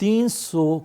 300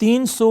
300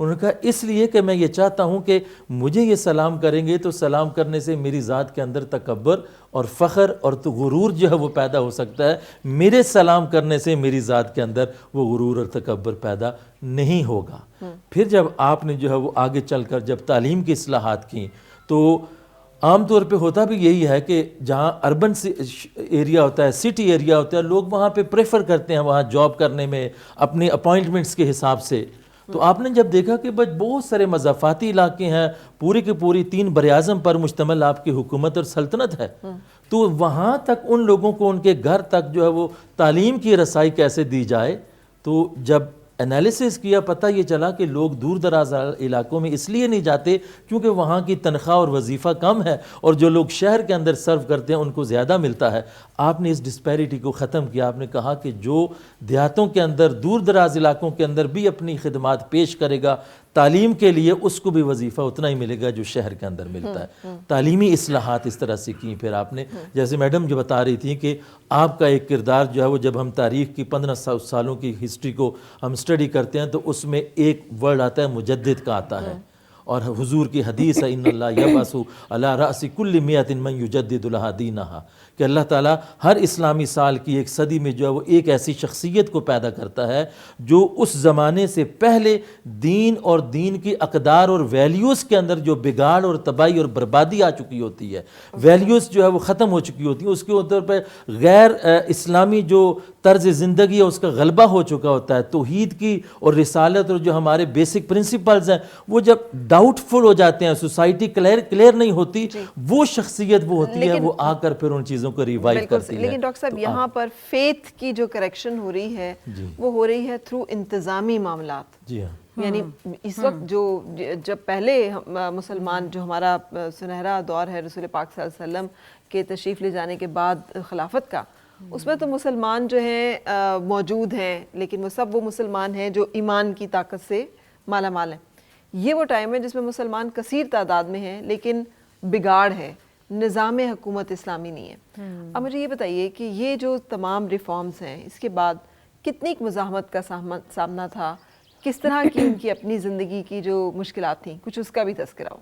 انہوں نے کہا اس لیے کہ میں یہ چاہتا ہوں کہ مجھے یہ سلام کریں گے تو سلام کرنے سے میری ذات کے اندر تکبر اور فخر اور تو غرور جو ہے وہ پیدا ہو سکتا ہے، میرے سلام کرنے سے میری ذات کے اندر وہ غرور اور تکبر پیدا نہیں ہوگا۔ پھر جب آپ نے جو ہے وہ آگے چل کر جب تعلیم کی اصلاحات کی تو عام طور پہ ہوتا بھی یہی ہے کہ جہاں اربن ایریا ہوتا ہے، سٹی ایریا ہوتا ہے، لوگ وہاں پہ پریفر کرتے ہیں وہاں جاب کرنے میں اپنے اپوائنٹمنٹس کے حساب سے۔ تو آپ نے جب دیکھا کہ بہت سارے مضافاتی علاقے ہیں، پوری کی پوری 3 براعظم پر مشتمل آپ کی حکومت اور سلطنت ہے، تو وہاں تک ان لوگوں کو ان کے گھر تک جو ہے وہ تعلیم کی رسائی کیسے دی جائے؟ تو جب انالیسس کیا پتہ یہ چلا کہ لوگ دور دراز علاقوں میں اس لیے نہیں جاتے کیونکہ وہاں کی تنخواہ اور وظیفہ کم ہے، اور جو لوگ شہر کے اندر سرو کرتے ہیں ان کو زیادہ ملتا ہے۔ آپ نے اس ڈسپیرٹی کو ختم کیا، آپ نے کہا کہ جو دیہاتوں کے اندر دور دراز علاقوں کے اندر بھی اپنی خدمات پیش کرے گا تعلیم کے لیے، اس کو بھی وظیفہ اتنا ہی ملے گا جو شہر کے اندر ملتا ہے۔ تعلیمی اصلاحات اس طرح سے کی۔ پھر آپ نے جیسے میڈم جو بتا رہی تھی کہ آپ کا ایک کردار جو ہے وہ جب ہم تاریخ کی 15 سالوں کی ہسٹری کو ہم اسٹڈی کرتے ہیں تو اس میں ایک ورڈ آتا ہے مجدد کا آتا ہے، اور حضور کی حدیث ہے ان اللہ یبعث علی رأس کل مئۃ من یجدد لہا دینہا، کہ اللہ تعالیٰ ہر اسلامی سال کی ایک صدی میں جو ہے وہ ایک ایسی شخصیت کو پیدا کرتا ہے جو اس زمانے سے پہلے دین اور دین کی اقدار اور ویلیوز کے اندر جو بگاڑ اور تباہی اور بربادی آ چکی ہوتی ہے، ویلیوز جو ہے وہ ختم ہو چکی ہوتی ہیں، اس کے اوپر پہ غیر اسلامی جو طرز زندگی ہے اس کا غلبہ ہو چکا ہوتا ہے، توحید کی اور رسالت اور جو ہمارے بیسک پرنسپلز ہیں وہ جب ڈاؤٹ فل ہو جاتے ہیں، سوسائٹی کلیئر نہیں ہوتی، وہ شخصیت وہ ہوتی ہے وہ آ کر پھر ان چیزوں کو ریوائیو کرتی ہے۔ لیکن ڈاکٹر صاحب یہاں پر فیتھ کی جو کریکشن ہو رہی ہے وہ ہو رہی ہے تھرو انتظامی معاملات۔ جی ہاں، یعنی اس وقت جب پہلے مسلمان جو ہمارا سنہرا دور ہے رسول پاک صلی اللہ علیہ وسلم کے تشریف لے جانے کے بعد خلافت کا، اس میں تو مسلمان جو ہیں موجود ہیں، لیکن وہ سب وہ مسلمان ہیں جو ایمان کی طاقت سے مالا مال ہیں۔ یہ وہ ٹائم ہے جس میں مسلمان کثیر تعداد میں ہیں لیکن بگاڑ ہے، نظام حکومت اسلامی نہیں ہے۔ اب مجھے یہ بتائیے کہ یہ جو تمام ریفارمز ہیں اس کے بعد کتنی مزاحمت کا سامنا تھا، کس طرح کی ان کی اپنی زندگی کی جو مشکلات تھیں، کچھ اس کا بھی تذکرہ ہو۔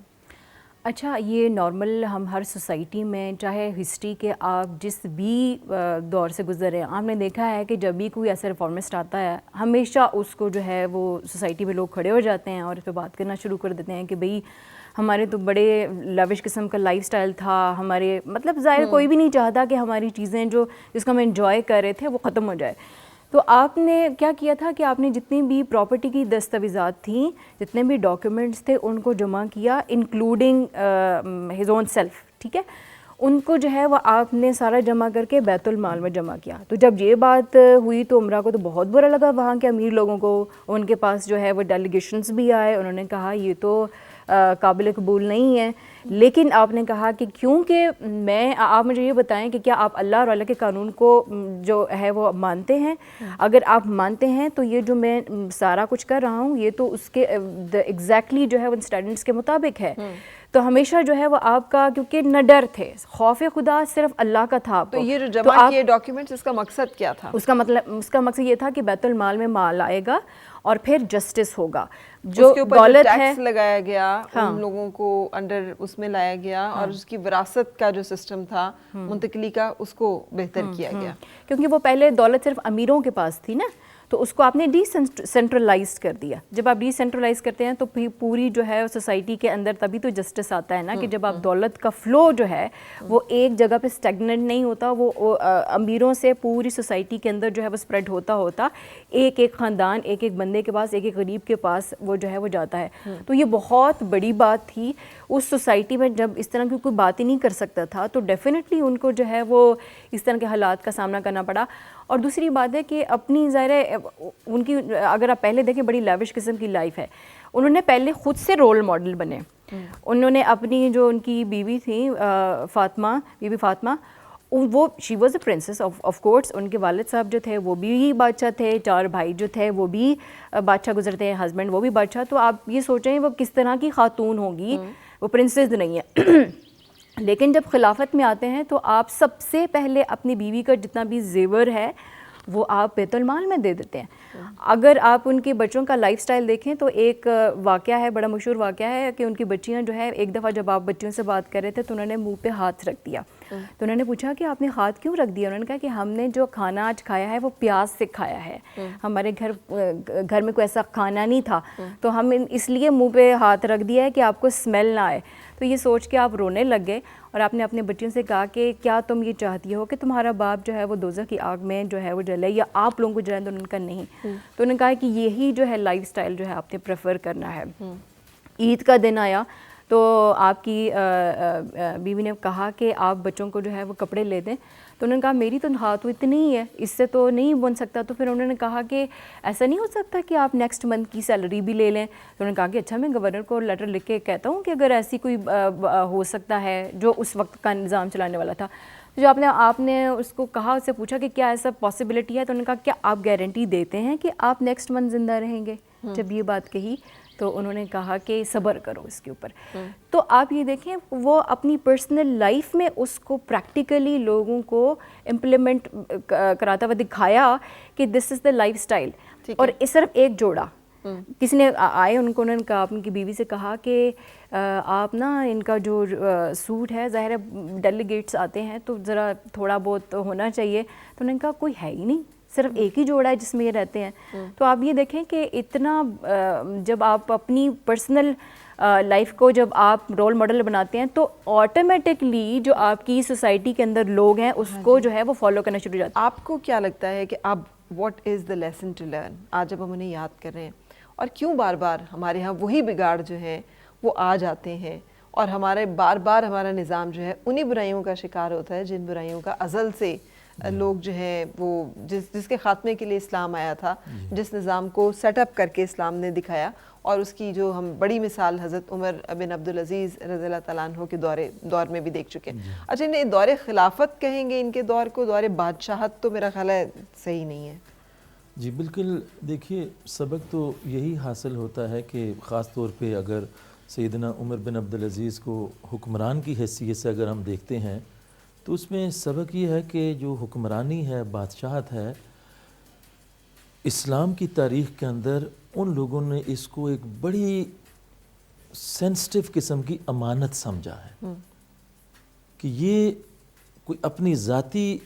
اچھا، یہ نارمل ہم ہر سوسائٹی میں چاہے ہسٹری کے آپ جس بھی دور سے گزرے آپ نے دیکھا ہے کہ جب بھی کوئی ایسا ریفارمسٹ آتا ہے ہمیشہ اس کو جو ہے وہ سوسائٹی میں لوگ کھڑے ہو جاتے ہیں اور اس پہ بات کرنا شروع کر دیتے ہیں کہ بھئی ہمارے تو بڑے لیوش قسم کا لائف سٹائل تھا، ہمارے مطلب ظاہر کوئی بھی نہیں چاہتا کہ ہماری چیزیں جو جس کو ہم انجوائے کر رہے تھے وہ ختم ہو جائے۔ تو آپ نے کیا کیا تھا کہ آپ نے جتنی بھی پراپرٹی کی دستاویزات تھیں، جتنے بھی ڈاکیومنٹس تھے ان کو جمع کیا انکلوڈنگ ہز اون سیلف، ٹھیک ہے، ان کو جو ہے وہ آپ نے سارا جمع کر کے بیت المال میں جمع کیا۔ تو جب یہ بات ہوئی تو عمرہ کو تو بہت برا لگا، وہاں کے امیر لوگوں کو، ان کے پاس جو ہے وہ ڈیلیگیشنز بھی آئے، انہوں نے کہا یہ تو قابل قبول نہیں ہے۔ لیکن آپ نے کہا کہ کیونکہ آپ مجھے یہ بتائیں کہ کیا آپ اللہ اور اللہ کے قانون کو جو ہے وہ مانتے ہیں؟ اگر آپ مانتے ہیں تو یہ جو میں سارا کچھ کر رہا ہوں یہ تو اس کے ایگزیکٹلی جو ہے وہ اسٹینڈرڈس کے مطابق ہے۔ تو ہمیشہ جو ہے وہ آپ کا کیونکہ نہ ڈر تھے، خوف خدا صرف اللہ کا تھا۔ تو یہ جو جمع کیے ڈاکیومنٹس اس کا مقصد کیا تھا؟ اس کا مقصد یہ تھا کہ بیت المال میں مال آئے گا اور پھر جسٹس ہوگا، جو دولت ہے ٹیکس لگایا گیا ان لوگوں کو انڈر اس میں لایا گیا، اور اس کی وراثت کا جو سسٹم تھا منتقلی کا اس کو بہتر کیا گیا، کیونکہ وہ پہلے دولت صرف امیروں کے پاس تھی نا، تو اس کو آپ نے ڈی سینٹرلائز کر دیا۔ جب آپ ڈی سینٹرلائز کرتے ہیں تو پوری جو ہے سوسائٹی کے اندر تبھی تو جسٹس آتا ہے نا، کہ جب آپ دولت کا فلو جو ہے وہ ایک جگہ پہ اسٹیگننٹ نہیں ہوتا، وہ امیروں سے پوری سوسائٹی کے اندر جو ہے وہ اسپریڈ ہوتا ایک ایک خاندان، ایک ایک بندے کے پاس، ایک ایک غریب کے پاس وہ جو ہے وہ جاتا ہے۔ تو یہ بہت بڑی بات تھی اس سوسائٹی میں، جب اس طرح کی کوئی بات ہی نہیں کر سکتا تھا تو ڈیفینیٹلی ان کو جو ہے وہ اس طرح کے حالات کا سامنا کرنا پڑا۔ اور دوسری بات ہے کہ اپنی ظاہر ان کی اگر آپ پہلے دیکھیں بڑی لیوش قسم کی لائف ہے، انہوں نے پہلے خود سے رول ماڈل بنے، انہوں نے اپنی جو ان کی بیوی تھیں بی بی فاطمہ، وہ she was a princess of course, ان کے والد صاحب جو تھے وہ بھی بادشاہ تھے، 4 بھائی جو تھے وہ بھی بادشاہ گزرتے ہیں، ہسبینڈ وہ بھی بادشاہ، تو آپ یہ سوچیں وہ کس طرح کی خاتون ہوگی، وہ پرنسس نہیں ہے۔ لیکن جب خلافت میں آتے ہیں تو آپ سب سے پہلے اپنی بیوی کا جتنا بھی زیور ہے وہ آپ بیت المال میں دے دیتے ہیں. اگر آپ ان کے بچوں کا لائف سٹائل دیکھیں تو ایک واقعہ ہے, بڑا مشہور واقعہ ہے کہ ان کی بچیاں جو ہے ایک دفعہ جب آپ بچیوں سے بات کر رہے تھے تو انہوں نے منہ پہ ہاتھ رکھ دیا. تو انہوں نے پوچھا کہ آپ نے ہاتھ کیوں رکھ دیا؟ انہوں نے کہا کہ ہم نے جو کھانا آج کھایا ہے وہ پیاز سے کھایا ہے, ہمارے گھر میں کوئی ایسا کھانا نہیں تھا, تو ہم اس لیے منہ پہ ہاتھ رکھ دیا ہے کہ آپ کو اسمیل نہ آئے. تو یہ سوچ کے آپ رونے لگ گئے اور آپ نے اپنے بچیوں سے کہا کہ کیا تم یہ چاہتی ہو کہ تمہارا باپ جو ہے وہ دوزخ کی آگ میں جو ہے وہ جلے یا آپ لوگوں کو جلائیں؟ تو انہوں نے کہا نہیں. تو انہوں نے کہا کہ یہی جو ہے لائف سٹائل جو ہے آپ نے پریفر کرنا ہے. عید کا دن آیا تو آپ کی بیوی نے کہا کہ آپ بچوں کو جو ہے وہ کپڑے لے دیں. تو انہوں نے کہا میری تنخواہ تو اتنی ہی ہے, اس سے تو نہیں بن سکتا. تو پھر انہوں نے کہا کہ ایسا نہیں ہو سکتا کہ آپ نیکسٹ منتھ کی سیلری بھی لے لیں. تو انہوں نے کہا کہ اچھا میں گورنر کو لیٹر لکھ کے کہتا ہوں کہ اگر ایسی کوئی ہو سکتا ہے, جو اس وقت کا نظام چلانے والا تھا. تو جو آپ نے اس کو کہا, اس سے پوچھا کہ کیا ایسا پاسبلٹی ہے, تو انہوں نے کہا کیا آپ گارنٹی دیتے ہیں کہ آپ نیکسٹ منتھ زندہ رہیں گے؟ جب یہ بات کہی تو انہوں نے کہا کہ صبر کرو اس کے اوپر. تو آپ یہ دیکھیں وہ اپنی پرسنل لائف میں اس کو پریکٹیکلی لوگوں کو امپلیمنٹ کراتا ہوا دکھایا کہ دس از دا لائف سٹائل. اور اس صرف ایک جوڑا کسی نے آئے, انہوں نے کہا, آپ کی بیوی سے کہا کہ آپ نا ان کا جو سوٹ ہے, ظاہر ہے ڈیلیگیٹس آتے ہیں تو ذرا تھوڑا بہت ہونا چاہیے. تو انہوں نے کہا کوئی ہے ہی نہیں, صرف ایک ہی جوڑا ہے جس میں یہ رہتے ہیں. تو آپ یہ دیکھیں کہ اتنا جب آپ اپنی پرسنل لائف کو جب آپ رول ماڈل بناتے ہیں تو آٹومیٹکلی جو آپ کی سوسائٹی کے اندر لوگ ہیں اس کو جو ہے وہ فالو کرنا شروع ہو جاتا ہے. آپ کو کیا لگتا ہے کہ اب what is the lesson to learn آج جب ہم انہیں یاد کر رہے ہیں, اور کیوں بار بار ہمارے ہاں وہی بگاڑ جو ہیں وہ آ جاتے ہیں اور ہمارے بار بار ہمارا نظام جو ہے انہی برائیوں کا شکار ہوتا ہے جن برائیوں کا ازل سے لوگ جو ہیں وہ جس کے خاتمے کے لیے اسلام آیا تھا, جس نظام کو سیٹ اپ کر کے اسلام نے دکھایا, اور اس کی جو ہم بڑی مثال حضرت عمر بن عبدالعزیز رضی اللہ تعالیٰ عنہ کے دور میں بھی دیکھ چکے ہیں. اچھا انہیں دور خلافت کہیں گے ان کے دور کو, دور بادشاہت تو میرا خیال ہے صحیح نہیں ہے. جی بالکل. دیکھیے سبق تو یہی حاصل ہوتا ہے کہ خاص طور پہ اگر سیدنا عمر بن عبدالعزیز کو حکمران کی حیثیت سے اگر ہم دیکھتے ہیں تو اس میں سبق یہ ہے کہ جو حکمرانی ہے, بادشاہت ہے, اسلام کی تاریخ کے اندر ان لوگوں نے اس کو ایک بڑی سینسٹیو قسم کی امانت سمجھا ہے کہ یہ کوئی اپنی ذاتی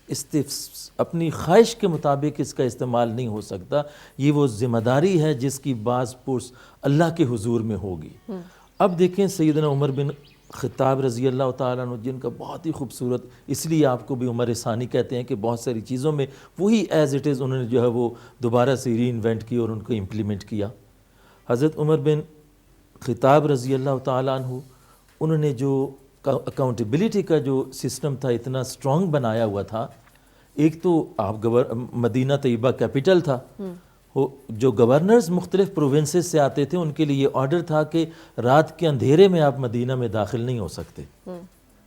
اپنی خواہش کے مطابق اس کا استعمال نہیں ہو سکتا. یہ وہ ذمہ داری ہے جس کی باز پرس اللہ کے حضور میں ہوگی. اب دیکھیں سیدنا عمر بن خطاب رضی اللہ تعالیٰ عنہ, جن کا بہت ہی خوبصورت, اس لیے آپ کو بھی عمر ثانی کہتے ہیں کہ بہت ساری چیزوں میں وہی ایز اٹ از انہوں نے جو ہے وہ دوبارہ سے ری انوینٹ کی اور ان کو امپلیمنٹ کیا. حضرت عمر بن خطاب رضی اللہ تعالیٰ عنہ, انہوں نے جو اکاؤنٹیبلٹی کا جو سسٹم تھا اتنا سٹرونگ بنایا ہوا تھا. ایک تو آپ مدینہ طیبہ کیپٹل تھا, جو گورنرز مختلف پروونسز سے آتے تھے ان کے لیے آرڈر تھا کہ رات کے اندھیرے میں آپ مدینہ میں داخل نہیں ہو سکتے,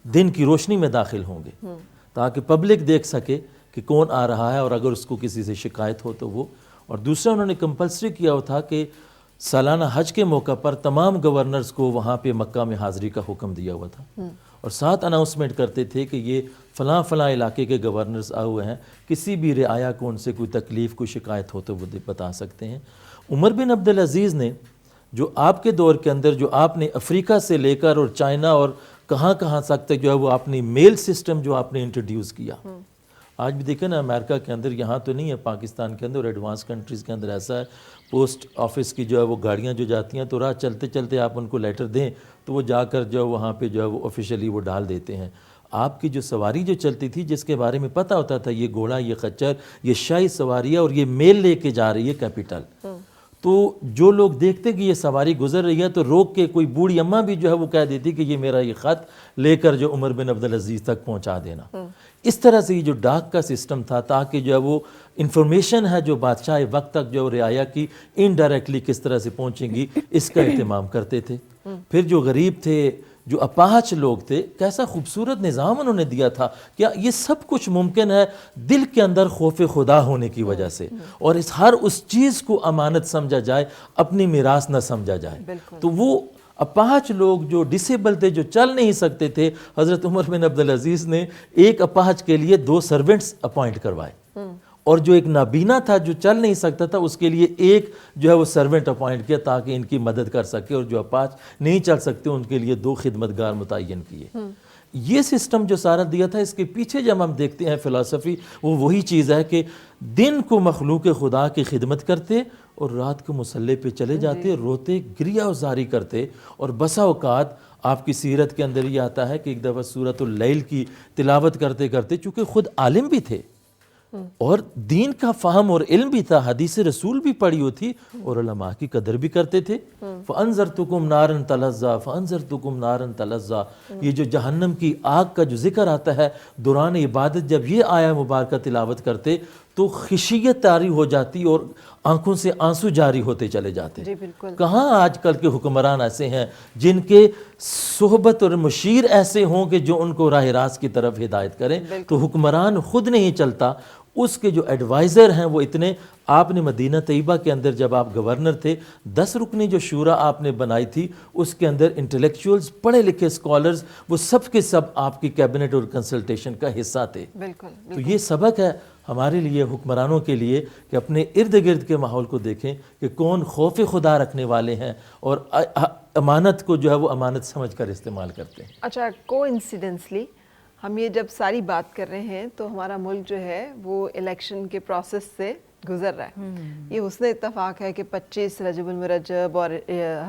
دن کی روشنی میں داخل ہوں گے تاکہ پبلک دیکھ سکے کہ کون آ رہا ہے اور اگر اس کو کسی سے شکایت ہو تو وہ. اور دوسرا انہوں نے کمپلسری کیا ہوا تھا کہ سالانہ حج کے موقع پر تمام گورنرز کو وہاں پہ مکہ میں حاضری کا حکم دیا ہوا تھا, اور ساتھ اناؤنسمنٹ کرتے تھے کہ یہ فلاں فلاں علاقے کے گورنرز آئے ہوئے ہیں, کسی بھی رعایا کو ان سے کوئی تکلیف کوئی شکایت ہو تو وہ بتا سکتے ہیں. عمر بن عبدالعزیز نے جو آپ کے دور کے اندر جو آپ نے افریقہ سے لے کر اور چائنا اور کہاں کہاں تک جو ہے وہ اپنی میل سسٹم جو آپ نے انٹروڈیوس کیا. آج بھی دیکھیں نا امریکہ کے اندر, یہاں تو نہیں ہے, پاکستان کے اندر اور ایڈوانس کنٹریز کے اندر ایسا ہے, پوسٹ آفس کی جو ہے وہ گاڑیاں جو جاتی ہیں تو راہ چلتے چلتے آپ ان کو لیٹر دیں تو وہ جا کر جو ہے وہاں پہ جو ہے وہ آفیشلی وہ ڈال دیتے ہیں. آپ کی جو سواری جو چلتی تھی جس کے بارے میں پتہ ہوتا تھا یہ گھوڑا, یہ خچر, یہ شاہی سواری ہے اور یہ میل لے کے جا رہی ہے کیپٹل, تو جو لوگ دیکھتے کہ یہ سواری گزر رہی ہے تو روک کے کوئی بوڑھی اماں بھی جو ہے وہ کہہ دیتی کہ یہ میرا یہ خط لے کر جو عمر بن عبدالعزیز تک پہنچا دینا. اس طرح سے یہ جو ڈاک کا سسٹم تھا تاکہ جو ہے وہ انفارمیشن ہے جو بادشاہ وقت تک جو رعایا کی انڈائریکٹلی کس طرح سے پہنچیں گی اس کا اہتمام کرتے تھے. پھر جو غریب تھے, جو اپاہج لوگ تھے, کیسا خوبصورت نظام انہوں نے دیا تھا. کیا یہ سب کچھ ممکن ہے دل کے اندر خوف خدا ہونے کی وجہ سے, اور ہر اس چیز کو امانت سمجھا جائے, اپنی میراث نہ سمجھا جائے. تو وہ اپاہج لوگ جو ڈسیبل تھے, جو چل نہیں سکتے تھے, حضرت عمر بن عبدالعزیز نے ایک اپاہج کے لیے 2 سرونٹس اپوائنٹ کروائے اور جو ایک نابینا تھا جو چل نہیں سکتا تھا اس کے لیے ایک جو ہے وہ سرونٹ اپوائنٹ کیا تاکہ ان کی مدد کر سکے, اور جو اپاہج نہیں چل سکتے ان کے لیے 2 خدمتگار متعین کیے. یہ سسٹم جو سارا دیا تھا, اس کے پیچھے جب ہم دیکھتے ہیں فلسفی, وہ وہی چیز ہے کہ دن کو مخلوق خدا کی خدمت کرتے اور رات کو مسلح پہ چلے جاتے, روتے گریہ وزاری کرتے. اور بسا اوقات آپ کی سیرت کے اندر یہ آتا ہے کہ ایک دفعہ سورۃ اللیل کی تلاوت کرتے کرتے, چونکہ خود عالم بھی تھے اور دین کا فہم اور علم بھی تھا, حدیث رسول بھی پڑھی ہوئی اور علماء کی قدر بھی کرتے تھے. فَأَنذَرْتُكُمْ نَارًا تَلَظَّىٰ فَأَنذَرْتُكُمْ نَارًا تَلَظَّىٰ, یہ جو جہنم کی آگ کا جو ذکر آتا ہے دوران عبادت, جب یہ آیہ مبارکہ تلاوت کرتے تو خشیت طاری ہو جاتی اور آنکھوں سے آنسو جاری ہوتے چلے جاتے. جی بالکل. کہاں آج کل کے حکمران ایسے ہیں جن کے صحبت اور مشیر ایسے ہوں کہ جو ان کو راہ راست کی طرف ہدایت کریں. تو حکمران خود نہیں چلتا, اس کے جو ایڈوائزر ہیں وہ اتنے. آپ نے مدینہ طیبہ کے اندر جب آپ گورنر تھے 10 رکنی جو شورا آپ نے بنائی تھی, اس کے اندر انٹلیکچوئلز, پڑھے لکھے اسکالرز, وہ سب کے سب آپ کی کیبنٹ اور کنسلٹیشن کا حصہ تھے. بالکل. تو یہ سبق ہے ہمارے لیے, حکمرانوں کے لیے, کہ اپنے ارد گرد کے ماحول کو دیکھیں کہ کون خوف خدا رکھنے والے ہیں اور امانت کو جو ہے وہ امانت سمجھ کر استعمال کرتے ہیں. اچھا, کو انسیڈنسلی ہم یہ جب ساری بات کر رہے ہیں تو ہمارا ملک جو ہے وہ الیکشن کے پروسیس سے گزر رہا ہے. یہ حسن اتفاق ہے کہ 25 رجب المرجب اور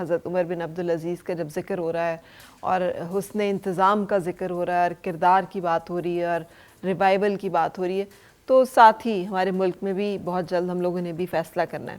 حضرت عمر بن عبدالعزیز کا جب ذکر ہو رہا ہے اور حسن انتظام کا ذکر ہو رہا ہے اور کردار کی بات ہو رہی ہے اور ریوائول کی بات ہو رہی ہے, تو ساتھ ہی ہمارے ملک میں بھی بہت جلد ہم لوگوں نے بھی فیصلہ کرنا ہے.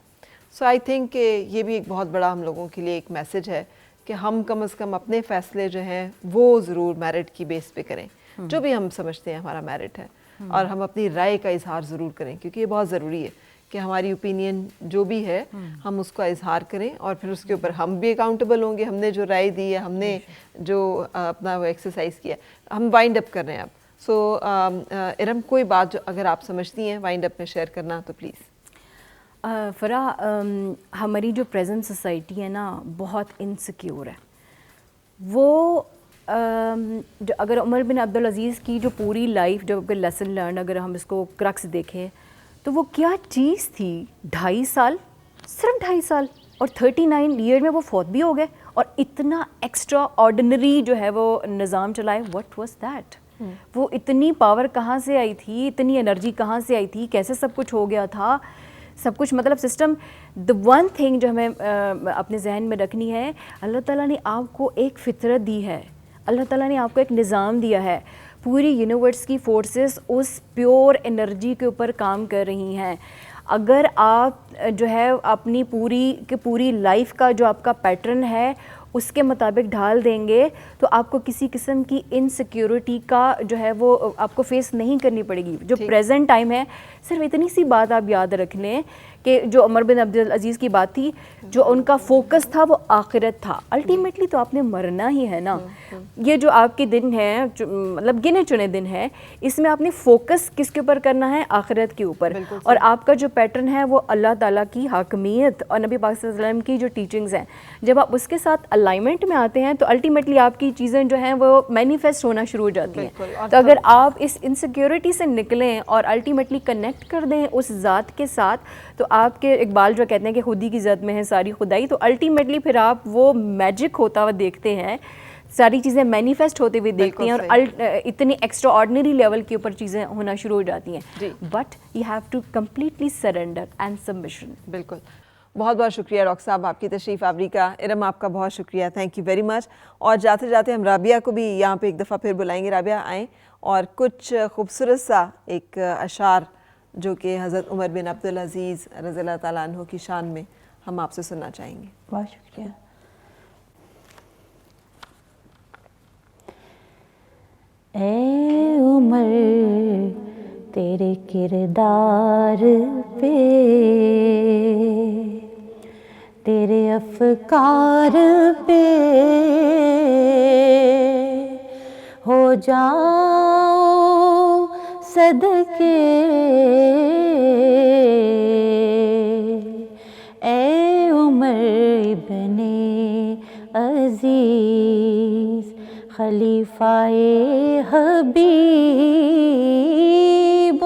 سو آئی تھنک کہ یہ بھی ایک بہت بڑا ہم لوگوں کے لیے ایک میسج ہے کہ ہم کم از کم اپنے فیصلے جو ہیں وہ ضرور میرٹ کی بیس پہ کریں, جو بھی ہم سمجھتے ہیں ہمارا میرٹ ہے, اور ہم اپنی رائے کا اظہار ضرور کریں, کیونکہ یہ بہت ضروری ہے کہ ہماری اوپینین جو بھی ہے ہم اس کا اظہار کریں, اور پھر اس کے اوپر ہم بھی اکاؤنٹیبل ہوں گے. ہم نے جو رائے دی ہے, ہم نے جو اپنا وہ ایکسرسائز کیا, ہم وائنڈ اپ کر رہے ہیں اب. سو ارم, کوئی بات جو اگر آپ سمجھتی ہیں وائنڈ اپ میں شیئر کرنا تو پلیز. فرح, ہماری جو پریزنٹ سوسائٹی ہے نا بہت انسیکیور ہے. وہ اگر عمر بن عبدالعزیز کی جو پوری لائف, جو لیسن لرن, اگر ہم اس کو کرکس دیکھیں تو وہ کیا چیز تھی. 2.5 سال, صرف 2.5 سال, اور 39 ایئر میں وہ فوت بھی ہو گئے, اور اتنا ایکسٹرا آرڈنری جو ہے وہ نظام چلائے. What was that? وہ اتنی پاور کہاں سے آئی تھی, اتنی انرجی کہاں سے آئی تھی, کیسے سب کچھ ہو گیا تھا, سب کچھ مطلب سسٹم. دا ون تھنگ جو ہمیں اپنے ذہن میں رکھنی ہے, اللہ تعالیٰ نے آپ کو ایک فطرت دی ہے, اللہ تعالیٰ نے آپ کو ایک نظام دیا ہے. پوری یونیورس کی فورسز اس پیور انرجی کے اوپر کام کر رہی ہیں. اگر آپ جو ہے اپنی پوری لائف کا جو آپ کا پیٹرن ہے اس کے مطابق ڈھال دیں گے تو آپ کو کسی قسم کی انسیکیورٹی کا جو ہے وہ آپ کو فیس نہیں کرنی پڑے گی. جو پریزنٹ ٹائم ہے, صرف اتنی سی بات آپ یاد رکھ لیں کہ جو عمر بن عبدالعزیز کی بات تھی, جو ان کا فوکس تھا وہ آخرت تھا. الٹیمیٹلی تو آپ نے مرنا ہی ہے نا. یہ جو آپ کے دن ہیں, مطلب گنے چنے دن ہیں, اس میں آپ نے فوکس کس کے اوپر کرنا ہے؟ آخرت کے اوپر. اور آپ کا جو پیٹرن ہے وہ اللہ تعالیٰ کی حاکمیت اور نبی پاک صلی اللہ علیہ وسلم کی جو ٹیچنگز ہیں, جب آپ اس کے ساتھ الائنمنٹ میں آتے ہیں تو الٹیمیٹلی آپ کی چیزیں جو ہیں وہ مینیفیسٹ ہونا شروع ہو جاتی ہیں. تو اگر آپ اس انسیکیورٹی سے نکلیں اور الٹیمیٹلی کنیکٹ کر دیں اس ذات کے ساتھ, تو آپ کے اقبال جو کہتے ہیں کہ خودی کی ذات میں ہے ساری خدائی, تو الٹیمیٹلی پھر آپ وہ میجک ہوتا ہوا دیکھتے ہیں, ساری چیزیں مینیفیسٹ ہوتے ہوئے دیکھتے ہیں, اور اتنی ایکسٹرا آرڈنری لیول کے اوپر چیزیں ہونا شروع ہو جاتی ہیں. But you have to completely surrender and submission. بالکل. بہت بہت شکریہ ڈاکٹر صاحب آپ کی تشریف آوری کا. ارم, آپ کا بہت شکریہ, تھینک یو ویری مچ. اور جاتے جاتے ہم رابعہ کو بھی یہاں پہ ایک دفعہ پھر بلائیں گے. رابعہ آئیں اور کچھ خوبصورت سا ایک اشعار جو کہ حضرت عمر بن عبدالعزیز رضی اللہ تعالیٰ عنہ کی شان میں ہم آپ سے سننا چاہیں گے. بہت شکریہ. اے عمر تیرے کردار پہ, تیرے افکار پہ ہو جاؤ صدقے, اے عمر ابن عزیز خلیفہ حبیب و